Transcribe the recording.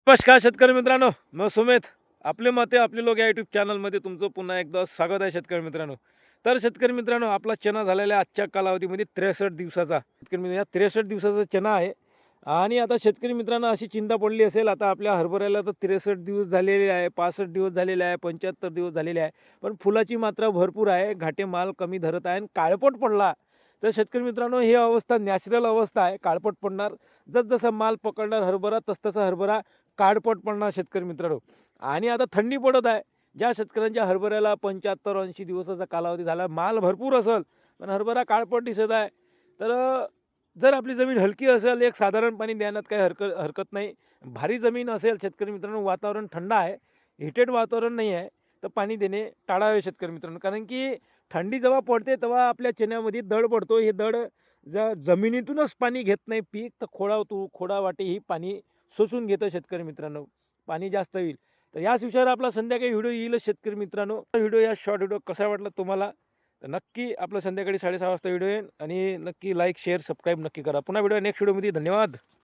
नमस्कार शेतकरी मित्रांनो, मी सुमित. आपले मते आपले लोक या यूट्यूब चॅनलमध्ये तुमचं पुन्हा एकदा स्वागत आहे शेतकरी मित्रांनो. तर शेतकरी मित्रांनो, आपला चना झालेला आहे आजच्या कालावधीमध्ये 63 दिवसाचा. शेतकरी मित्र या 63 दिवसाचा चना आहे. आणि आता शेतकरी मित्रांनो अशी चिंता पडली असेल, आता आपल्या हरभऱ्याला तर 63 दिवस झालेले आहे, 65 दिवस झालेले आहे, 75 दिवस झालेले आहे. पण फुलाची मात्रा भरपूर आहे, घाटे माल कमी धरत आहे आणि काळपट पडला. तर शेतकरी मित्रांनो, ही अवस्था नॅचरल अवस्था आहे, काळपट पडणार. जसजसा माल पकडणार हरभरा तसतसा हरभरा काळपट पडणार शेतकरी मित्रांनो. आणि आता थंडी पडत आहे. ज्या शेतकऱ्यांच्या हरभऱ्याला 75-80 दिवसाचा कालावधी झाला, माल भरपूर असेल पण हरभरा काळपट दिसत आहे. तर जर आपली जमीन हलकी असेल, एक साधारण पाणी देण्यात काही हरकत नाही. भारी जमीन असेल शेतकरी मित्रांनो, वातावरण थंड आहे, हिटेड वातावरण नाही आहे, तर पाणी देणे टाळावे शेतकरी मित्रांनो. कारण की थंडी जेव्हा पडते तेव्हा आपल्या चण्यामध्ये दड पडतो. हे दड जमिनीतूनच पाणी घेत नाही पीक, तर खोडावाटे ही पाणी शोषून घेतं शेतकरी मित्रांनो. पाणी जास्त होईल. तर याच विषयावर आपला संध्याकाळी व्हिडिओ येईलच शेतकरी मित्रांनो. व्हिडिओ या शॉर्ट व्हिडिओ कसा वाटला तुम्हाला, तर नक्की आपलं संध्याकाळी 6:30 वाजता व्हिडिओ येईल. आणि नक्की लाईक शेअर सबस्क्राईब नक्की करा. पुन्हा व्हिडिओ नेक्स्ट व्हिडिओमध्ये. धन्यवाद.